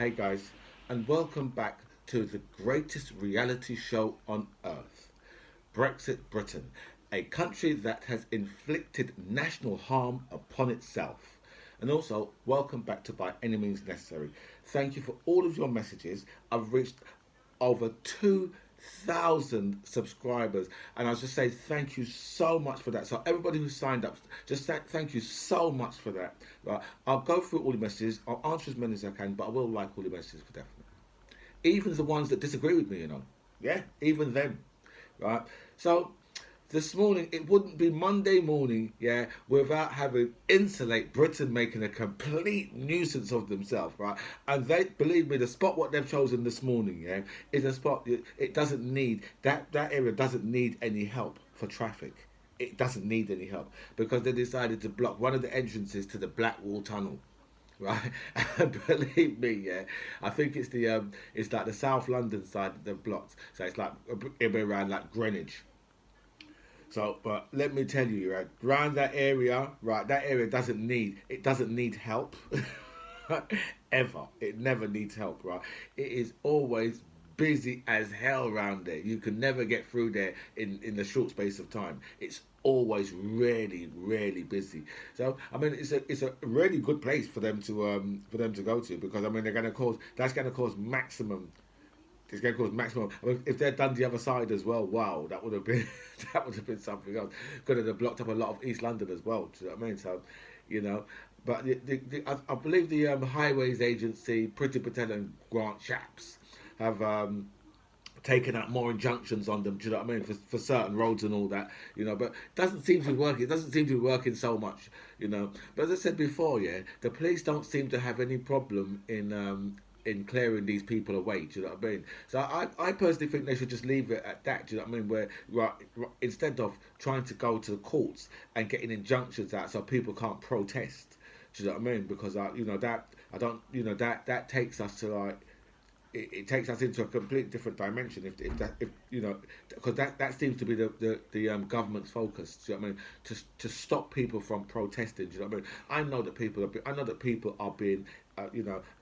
Hey guys, and welcome back to the greatest reality show on earth, Brexit Britain, a country that has inflicted national harm upon itself. And also, welcome back to By Any Means Necessary. Thank you for all of your messages. I've reached over 2,000 subscribers, and I'll just say thank you so much for that. So everybody who signed up, just thank you so much for that. Right, I'll go through all the messages. I'll answer as many as I can, but I will like all the messages for definite. Even the ones that disagree with me. Yeah, even them. Right. So this morning, it wouldn't be Monday morning, yeah, without having Insulate Britain making a complete nuisance of themselves, right? And they, believe me, the spot what they've chosen this morning, yeah, is a spot. It doesn't need that area doesn't need any help for traffic. It doesn't need any help because they decided to block one of the entrances to the Blackwall Tunnel. Right, and believe me, yeah, I think it's like the South London side that they've blocked. So it's like it'll be around like Greenwich. So, but let me tell you, right, around that area, right, that area doesn't need help, ever. It never needs help, right? It is always busy as hell around there. You can never get through there in the short space of time. It's always really, really busy. So, I mean, it's a really good place for them to go to because I mean that's gonna cause maximum it's going to cause maximum. I mean, if they'd done the other side as well, wow, that would have been that would have been something else. Could have blocked up a lot of East London as well. Do you know what I mean? So, you know, but I believe the Highways Agency, Pretty Patel and Grant Shapps have taken out more injunctions on them. Do you know what I mean? For certain roads and all that, but it doesn't seem to be working. It doesn't seem to be working so much. But as I said before, yeah, the police don't seem to have any problem in clearing these people away. Do you know what I mean? So I personally think they should just leave it at that. Do you know what I mean? Where instead of trying to go to the courts and getting injunctions out so people can't protest. Do you know what I mean? Because that I don't that takes us to like it takes us into a completely different dimension if because that seems to be the government's focus. Do you know what I mean? To stop people from protesting. Do you know what I mean? I know that people are being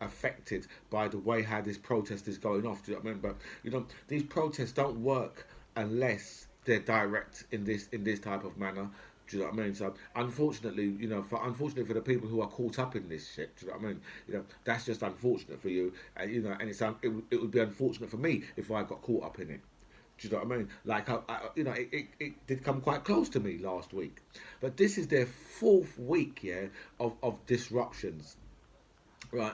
affected by the way how this protest is going off. Do you know what I mean? But these protests don't work unless they're direct in this type of manner. Do you know what I mean? So unfortunately, unfortunately for the people who are caught up in this shit, do you know what I mean? That's just unfortunate for you, and and it would be unfortunate for me if I got caught up in it. Do you know what I mean? Like, it did come quite close to me last week, but this is their fourth week, yeah, of disruptions, right?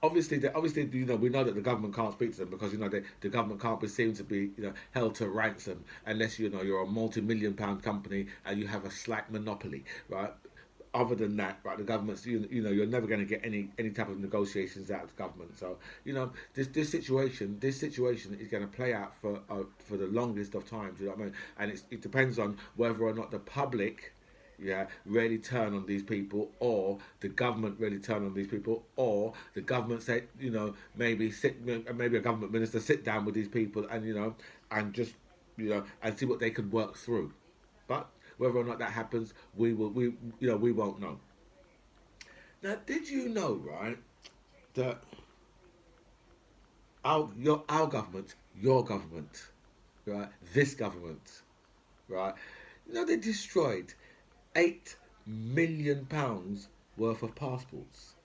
Obviously, we know that the government can't speak to them because the government can't be seen to be held to ransom unless you're a multi-million-pound company and you have a slight monopoly, right? Other than that, right, the government's you're never going to get any type of negotiations out of the government. So this situation is going to play out for the longest of times. You know what I mean? And it depends on whether or not the public, yeah, really turn on these people, or the government really turn on these people, or the government say, maybe a government minister sit down with these people and just and see what they can work through. But whether or not that happens, we won't know. Now, did you know, right, that our government, your government, right, this government, right, they destroyed £8 million worth of passports.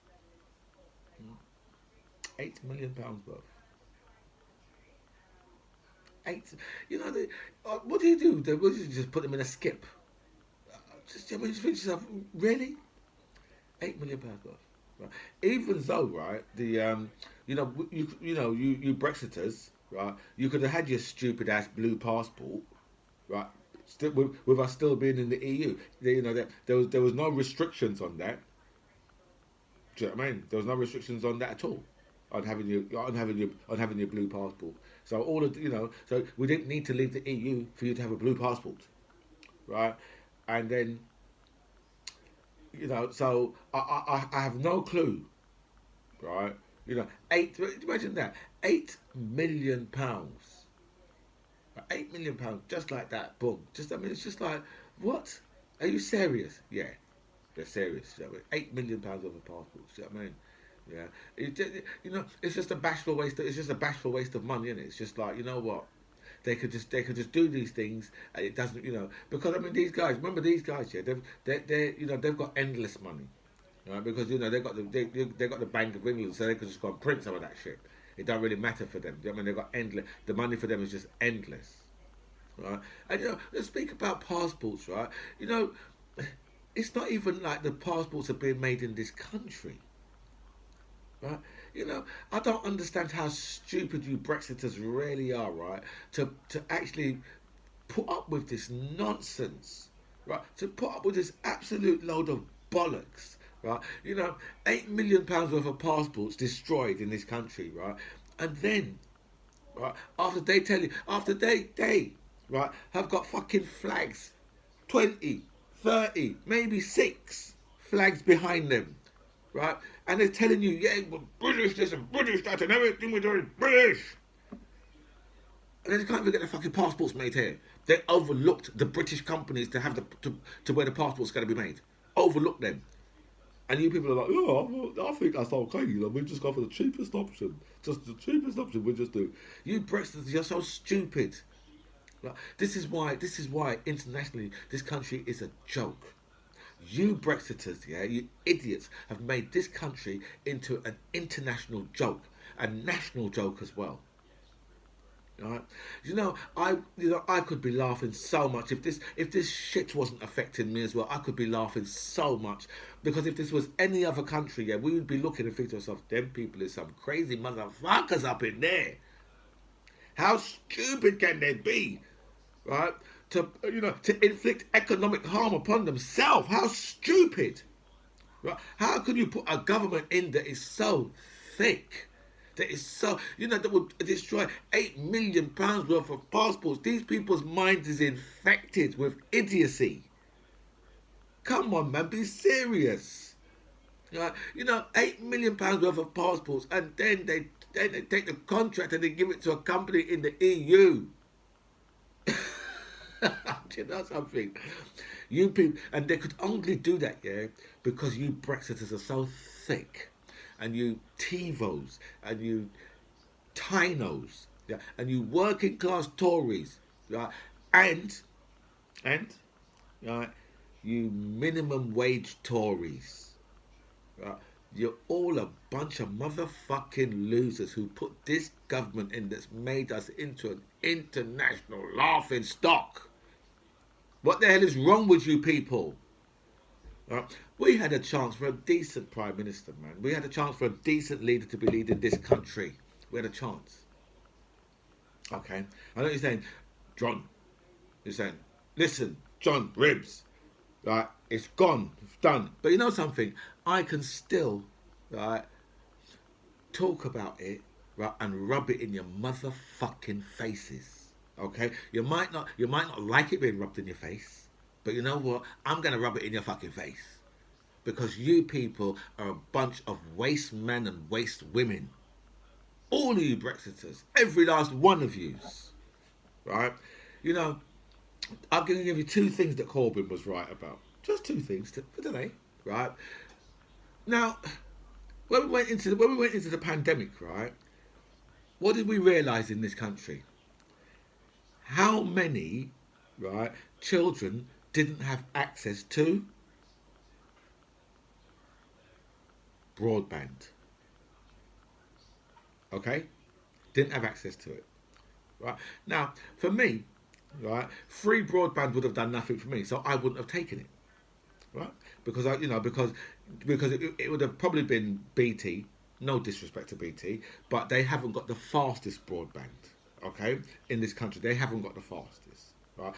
£8 million worth. Eight. What do you do? What do you just put them in a skip? Just think to yourself, really? £8 million worth. Right. Even though, right, you Brexiters, right, you could have had your stupid ass blue passport, right, still with us still being in the EU. There was no restrictions on that. Do you know what I mean? There was no restrictions on that at all. On having your blue passport. So so we didn't need to leave the EU for you to have a blue passport, right? And then so I have no clue, right? Imagine that, £8 million. £8 million, just like that, boom. It's just like, what? Are you serious? Yeah, they're serious. You know what I mean? £8 million worth of passports. You know what I mean? Yeah, it's just a bashful waste. It's just a bashful waste of money, isn't it? It's just like, you know what, they could just do these things, and it doesn't, because I mean, these guys. Remember these guys, yeah, they've got endless money, right? Because they got the Bank of England, so they could just go and print some of that shit. It don't really matter for them. I mean, they've got endless. The money for them is just endless, right? And let's speak about passports, right? You know, it's not even like the passports are being made in this country. Right? I don't understand how stupid you Brexiters really are, right? To actually put up with this nonsense, right? To put up with this absolute load of bollocks, right? £8 million worth of passports destroyed in this country, right? And then, right, after they right, have got fucking flags, 20, 30, maybe 6 flags behind them, right? And they're telling you, yeah, we're British this and British that and everything we're doing is British. And then they can't even get their fucking passports made here. They overlooked the British companies to have to where the passport's going to be made. Overlooked them. And you people are like, yeah, I think that's okay. We just go for the cheapest option. Just the cheapest option we just do. You Brexiters, you're so stupid. Like, this is why internationally this country is a joke. You Brexiters, yeah, you idiots, have made this country into an international joke, a national joke as well. Right? I could be laughing so much if this shit wasn't affecting me as well. I could be laughing so much, because if this was any other country, yeah, we would be looking and thinking to ourselves, them people is some crazy motherfuckers up in there. How stupid can they be, right? To inflict economic harm upon themselves. How stupid, right? How can you put a government in that is so thick? That is so, that would destroy £8 million worth of passports. These people's minds is infected with idiocy. Come on, man, be serious. £8 million worth of passports, and then they take the contract and they give it to a company in the EU. Do you know something? You people, and they could only do that, yeah, because you Brexiters are so thick, and you TiVos, and you Tinos, yeah, and you working class Tories, right, and right, you minimum wage Tories, right. You're all a bunch of motherfucking losers who put this government in that's made us into an international laughing stock. What the hell is wrong with you people? We had a chance for a decent Prime Minister, man. We had a chance for a decent leader to be leading this country. We had a chance. Okay? I know you're saying, John, you're saying, listen, John Ribs, right, it's gone, it's done. But you know something? I can still, right, talk about it, right, and rub it in your motherfucking faces. Okay, you might not like it being rubbed in your face, but you know what? I'm gonna rub it in your fucking face, because you people are a bunch of waste men and waste women. All of you Brexiters, every last one of yous, right? I'm gonna give you 2 things that Corbyn was right about. Just 2 things for today, right? Now, when we went into the pandemic, right? What did we realise in this country? How many, right, children didn't have access to broadband? Okay? Didn't have access to it. Right? Now, for me, right, free broadband would have done nothing for me, so I wouldn't have taken it. Right? Because it would have probably been BT, no disrespect to BT, but they haven't got the fastest broadband. Okay, in this country, they haven't got the fastest, right?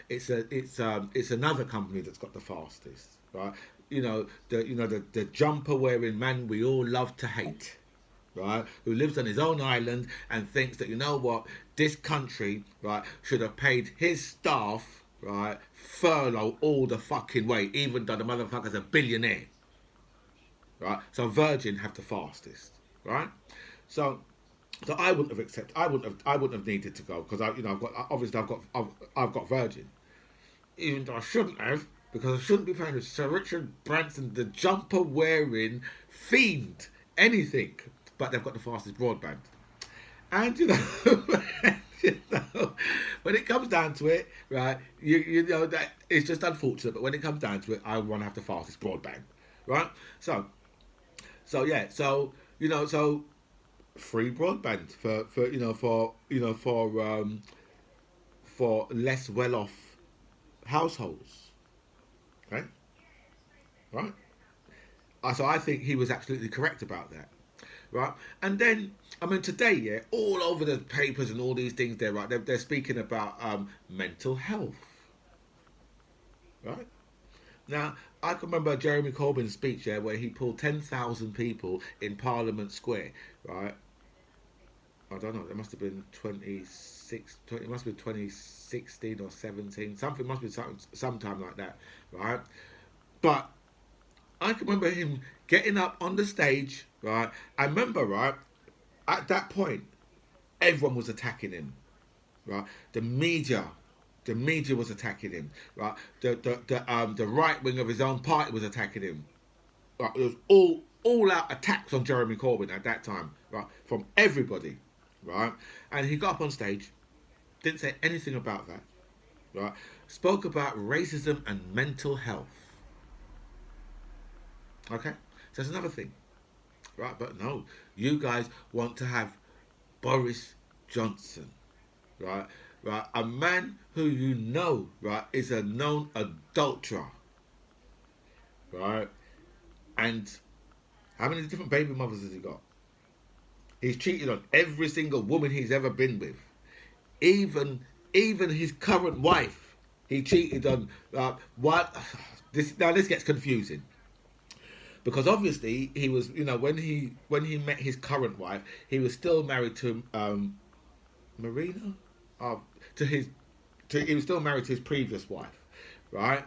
It's another company that's got the fastest, right? The jumper wearing man we all love to hate, right? Who lives on his own island and thinks that, you know what, this country, right, should have paid his staff, right, furlough all the fucking way, even though the motherfucker's a billionaire, right? So Virgin have the fastest, right? So I wouldn't have accepted. I wouldn't have needed to go, because I've got Virgin, even though I shouldn't have, because I shouldn't be paying Sir Richard Branson, the jumper wearing fiend anything, but they've got the fastest broadband. And you know, when it comes down to it, right? You know that it's just unfortunate, but when it comes down to it, I want to have the fastest broadband, right? So, so free broadband for less well off households, right? Right. So I think he was absolutely correct about that, right? And then, I mean, today, yeah, all over the papers and all these things, there, right? They're speaking about mental health, right? Now, I can remember Jeremy Corbyn's speech, yeah, where he pulled 10,000 people in Parliament Square, right? I don't know. It must have been 20, it must have been 2016 or 17. Something must be sometime like that, right? But I can remember him getting up on the stage, right? I remember, right, at that point, everyone was attacking him, right? The media was attacking him, right? The right wing of his own party was attacking him. Right? It was all out attacks on Jeremy Corbyn at that time, right? From everybody, right? And he got up on stage, didn't say anything about that, right? Spoke about racism and mental health. Okay, so that's another thing, right? But no, you guys want to have Boris Johnson, right? Right, a man who you know, right, is a known adulterer, right? And how many different baby mothers has he got? He's cheated on every single woman he's ever been with, even his current wife. He cheated on. What? This gets confusing. Because obviously he was, when he met his current wife, he was still married to Marina, he was still married to his previous wife, right?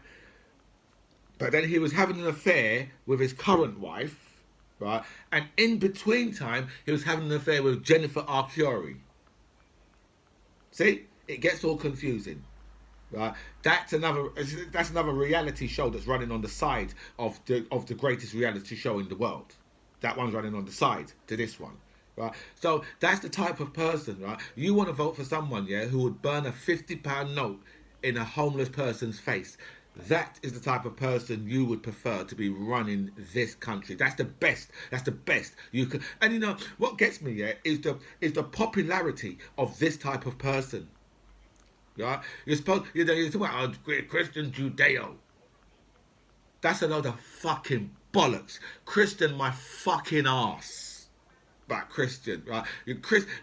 But then he was having an affair with his current wife, right? And in between time, he was having an affair with Jennifer Arcuri. See, it gets all confusing. Right, that's another reality show that's running on the side of the greatest reality show in the world. That one's running on the side to this one, right? So that's the type of person, right? You want to vote for someone, yeah, who would burn a £50 note in a homeless person's face. That is the type of person you would prefer to be running this country. That's the best. That's the best you could. And what gets me, yeah, is the popularity of this type of person. Right? You're talk about Christian Judeo. That's a load of fucking bollocks. Christian, my fucking ass. Right, Christian, right?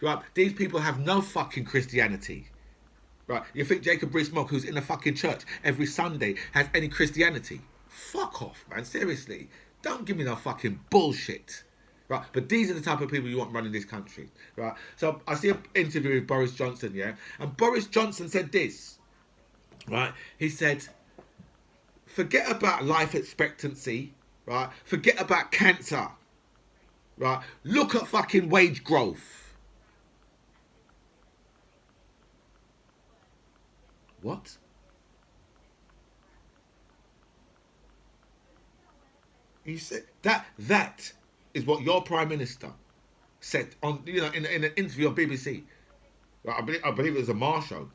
Right? These people have no fucking Christianity. Right? You think Jacob Rees-Mogg, who's in a fucking church every Sunday, has any Christianity? Fuck off, man. Seriously. Don't give me no fucking bullshit. Right, but these are the type of people you want running this country, right? So I see an interview with Boris Johnson, yeah, and Boris Johnson said this, right? He said, "Forget about life expectancy, right? Forget about cancer, right? Look at fucking wage growth." What? He said that is what your Prime Minister said on, in an interview on BBC. Right? I believe it was a Mar show.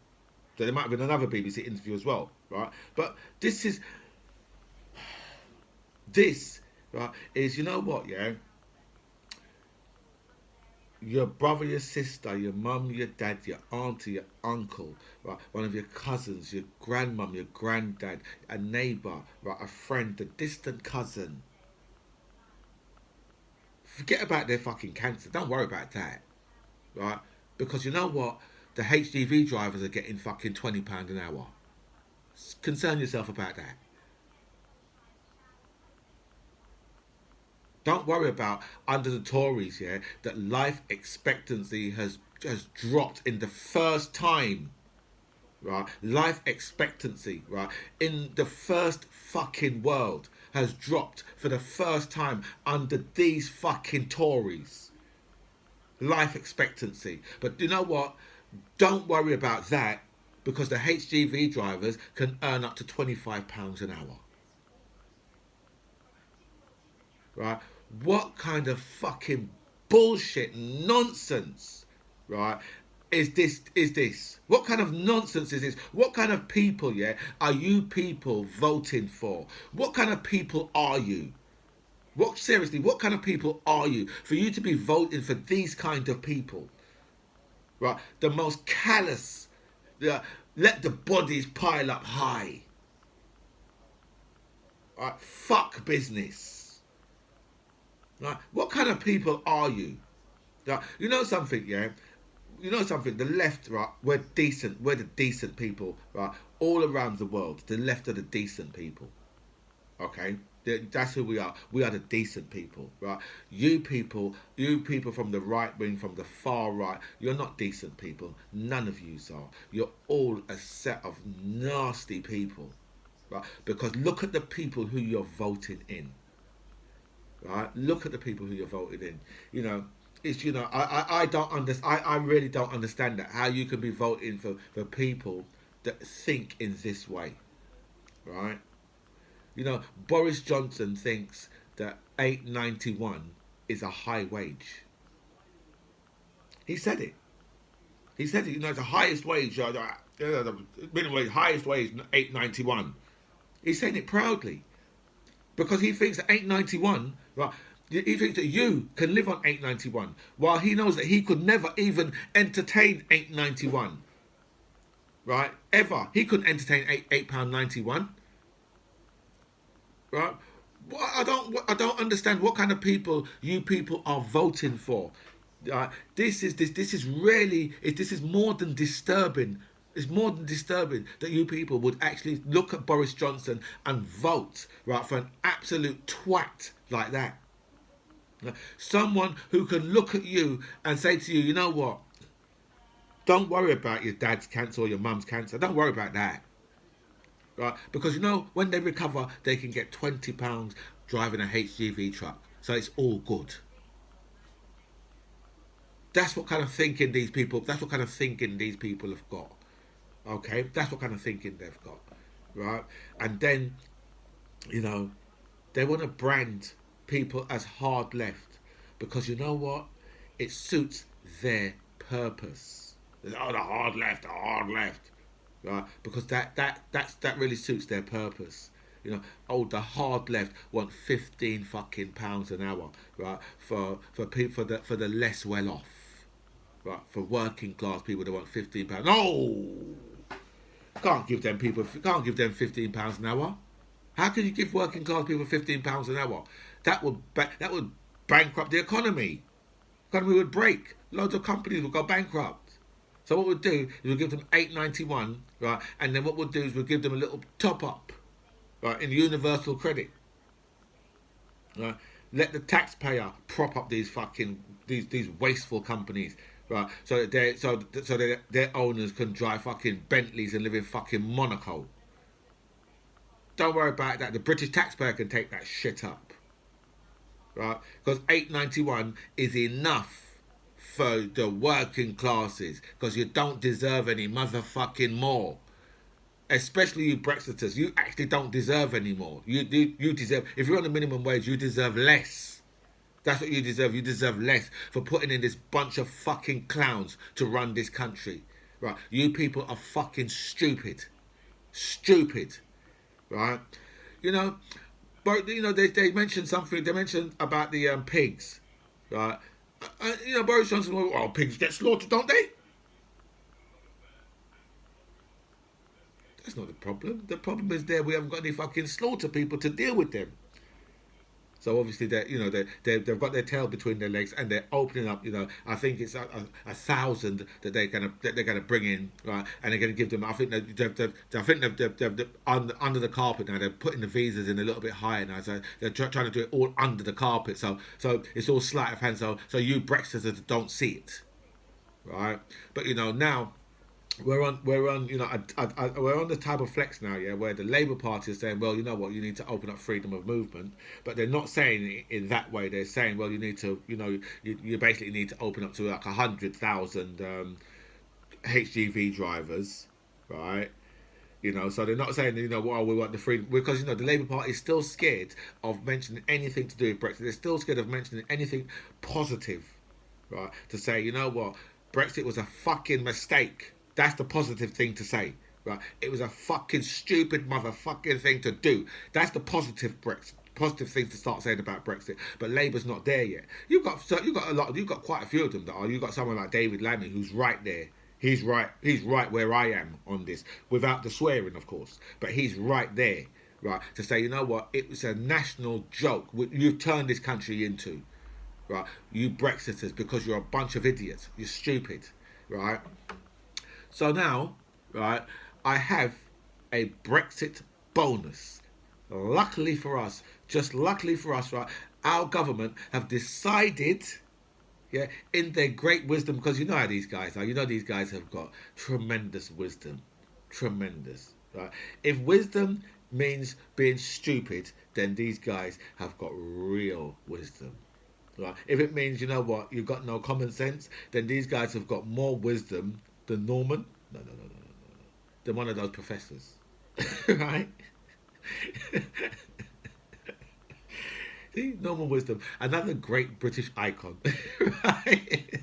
So there might have been another BBC interview as well, right? But this, right, is, you know what, yeah? Your brother, your sister, your mum, your dad, your auntie, your uncle, right? One of your cousins, your grandmum, your granddad, a neighbour, right? A friend, a distant cousin. Forget about their fucking cancer. Don't worry about that, right? Because you know what? The HGV drivers are getting fucking £20 an hour. Concern yourself about that. Don't worry about under the Tories, yeah, that life expectancy has dropped in the first time, right? Life expectancy, right, in the first fucking world has dropped for the first time under these fucking Tories. Life expectancy. But you know what? Don't worry about that, because the HGV drivers can earn up to £25 an hour. Right? What kind of fucking bullshit nonsense, right? Is this? What kind of nonsense is this? What kind of people, yeah, are you people voting for? What kind of people are you? What kind of people are you for you to be voting for these kind of people? Right? The most callous, let the bodies pile up high. Right? Fuck business. Right? What kind of people are you? Right? You know something, yeah? You know something, the left, right, we're decent, we're the decent people, right, all around the world. The left are the decent people, okay? That's who we are the decent people, right? You people from the right wing, from the far right, you're not decent people. None of you are. You're all a set of nasty people, right? Because look at the people who you're voting in, right? Look at the people who you're voting in. You know, it's, you know, I don't understand. I really don't understand that, how you can be voting for people that think in this way, right? You know, Boris Johnson thinks that 8.91 is a high wage. He said it. He said it. You know, it's the highest wage. The minimum wage, highest wage, 8.91. He's saying it proudly because he thinks that 8.91, right? He thinks that you can live on 8.91, while he knows that he could never even entertain 8.91, right? Ever. He couldn't entertain £8.91, right? I don't understand what kind of people you people are voting for. This is really, this is more than disturbing. It's more than disturbing that you people would actually look at Boris Johnson and vote, right, for an absolute twat like that. Someone who can look at you and say to you, you know what? Don't worry about your dad's cancer or your mum's cancer. Don't worry about that. Right? Because you know, when they recover, they can get £20 driving a HGV truck. So it's all good. That's what kind of thinking these people have got. Okay? That's what kind of thinking they've got. Right? And then, you know, they want to brand people as hard left because you know what? It suits their purpose. Oh, the hard left, right? Because that really suits their purpose. You know, oh, the hard left want 15 fucking pounds an hour, right? For people for the less well off, right? For working class people, they want 15 pounds. No, can't give them £15 an hour. How can you give working class people £15 an hour? That would bankrupt the economy. The economy would break. Loads of companies would go bankrupt. So what we'll do is we'll give them 8.91, right? And then what we'll do is we'll give them a little top up, right, in universal credit. Right? Let the taxpayer prop up these wasteful companies, right? So that their owners can drive fucking Bentleys and live in fucking Monaco. Don't worry about that. The British taxpayer can take that shit up, right? Because 8.91 is enough for the working classes. Because you don't deserve any motherfucking more. Especially you Brexiters, you actually don't deserve any more. You deserve. If you're on the minimum wage, you deserve less. That's what you deserve. You deserve less for putting in this bunch of fucking clowns to run this country, right? You people are fucking stupid. Right? You know, but you know they mentioned something. They mentioned about the pigs, right? You know, Boris Johnson. Oh, pigs get slaughtered, don't they? That's not the problem. The problem is we haven't got any fucking slaughter people to deal with them. So obviously they've got their tail between their legs and they're opening up. You know, I think it's 1,000 that they're gonna bring in, right? And they're gonna give them. I think they're under the carpet now. They're putting the visas in a little bit higher now. So they're trying to do it all under the carpet. So it's all sleight of hand. So you Brexiters don't see it, right? But you know now. We're on we're on the type of flex now, yeah, where the Labour Party is saying, well, you know what, you need to open up freedom of movement, but they're not saying it in that way. They're saying, well, you need to, you basically need to open up to like 100,000 HGV drivers, right? You know, so they're not saying, you know, well, we want the freedom, because, you know, the Labour Party is still scared of mentioning anything to do with Brexit. They're still scared of mentioning anything positive, right? To say, you know what, Brexit was a fucking mistake. That's the positive thing to say, right? It was a fucking stupid motherfucking thing to do. That's the positive things to start saying about Brexit, but Labour's not there yet. You've got quite a few of them that are. You've got someone like David Lammy who's right there. He's right. He's right where I am on this, without the swearing, of course. But he's right there, right, to say, you know what? It was a national joke. You've turned this country into, right? You Brexiters, because you're a bunch of idiots. You're stupid, right? So now, right, I have a Brexit bonus. Luckily for us, just luckily for us, right, our government have decided, yeah, in their great wisdom, because you know how these guys are. You know these guys have got tremendous wisdom. Tremendous, right? If wisdom means being stupid, then these guys have got real wisdom. Right? If it means, you know what, you've got no common sense, then these guys have got more wisdom than Norman. No. Than one of those professors. Right? See, normal wisdom, another great British icon. Right?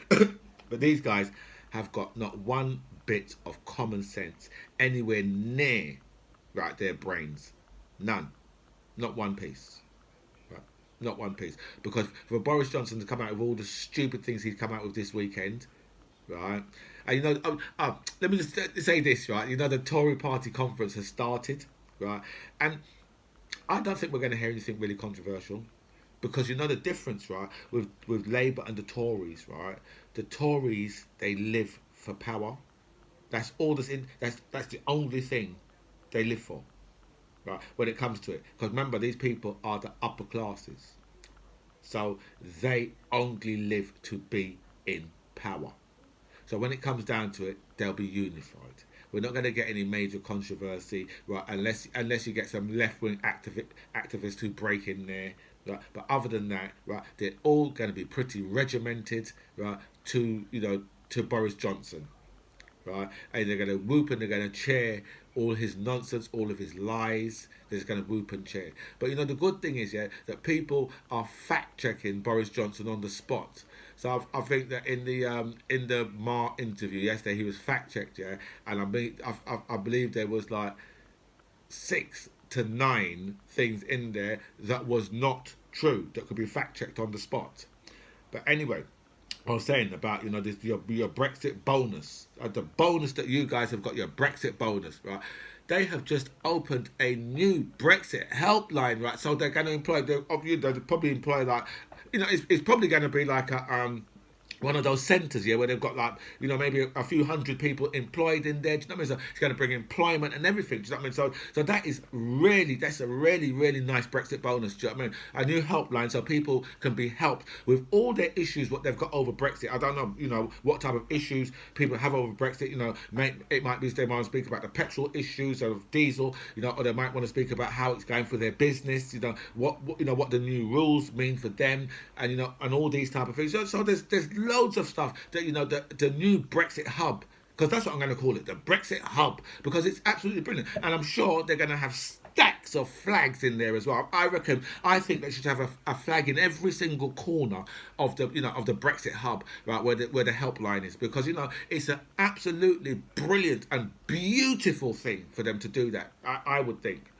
But these guys have got not one bit of common sense anywhere near, right, their brains. None. Not one piece. Right? Not one piece. Because for Boris Johnson to come out with all the stupid things he's come out with this weekend, right? And you know, let me just say this, right? You know, the Tory party conference has started, right? And I don't think we're going to hear anything really controversial, because you know the difference, right, with Labour and the Tories, right? The Tories, they live for power. That's all that's in. That's the only thing they live for, right? When it comes to it, because remember, these people are the upper classes, so they only live to be in power. So when it comes down to it, they'll be unified. We're not going to get any major controversy, right? Unless you get some left-wing activists who break in there, right? But other than that, right, they're all going to be pretty regimented, right? To Boris Johnson, right? And they're going to whoop and they're going to cheer all his nonsense, all of his lies. They're just going to whoop and cheer. But you know, the good thing is, yeah, that people are fact checking Boris Johnson on the spot. So I think that in the Marr interview yesterday, he was fact checked, yeah, and I believe there was like 6 to 9 things in there that was not true, that could be fact checked on the spot. But anyway, I was saying about, you know, this your Brexit bonus, the bonus that you guys have got, your Brexit bonus, right? They have just opened a new Brexit helpline, right? So they're going to employ, they'll probably employ like, you know, it's probably going to be like a one of those centres, yeah, where they've got like, you know, maybe a few hundred people employed in there. Do you know what I mean? So it's going to bring employment and everything. Do you know what I mean? So that's a really nice Brexit bonus. Do you know what I mean? A new helpline, so people can be helped with all their issues, what they've got over Brexit. I don't know, you know, what type of issues people have over Brexit. You know, it might be they want to speak about the petrol issues of diesel, you know, or they might want to speak about how it's going for their business. You know, what the new rules mean for them, and you know, and all these type of things. So there's loads of stuff that, you know, the new Brexit hub, because that's what I'm going to call it, the Brexit hub, because it's absolutely brilliant, and I'm sure they're going to have stacks of flags in there as well. I think they should have a flag in every single corner of the, you know, of the Brexit hub, right, where the helpline is, because, you know, it's an absolutely brilliant and beautiful thing for them to do that. I would think.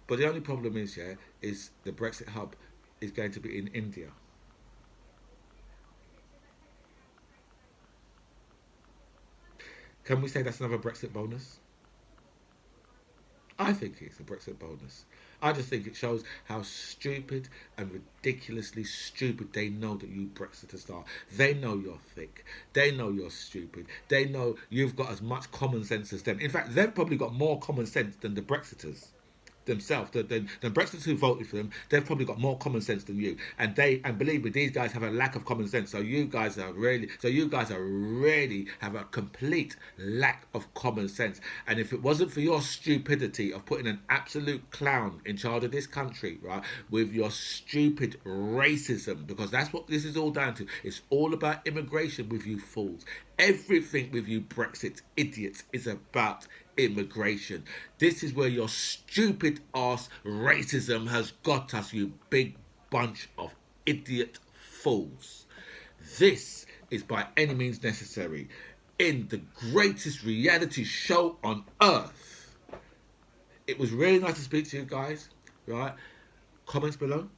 But the only problem is, yeah, is the Brexit hub is going to be in India. Can we say that's another Brexit bonus? I think it's a Brexit bonus. I just think it shows how stupid and ridiculously stupid they know that you Brexiters are. They know you're thick. They know you're stupid. They know you've got as much common sense as them. In fact, they've probably got more common sense than the Brexiters. themselves. The Brexiters who voted for them, they've probably got more common sense than you. And believe me, these guys have a lack of common sense. So you guys are really have a complete lack of common sense. And if it wasn't for your stupidity of putting an absolute clown in charge of this country, right, with your stupid racism, because that's what this is all down to. It's all about immigration with you fools. Everything with you Brexit idiots is about immigration. This is where your stupid ass racism has got us, you big bunch of idiot fools. This is by any means necessary in the greatest reality show on earth. It was really nice to speak to you guys, right? Comments below.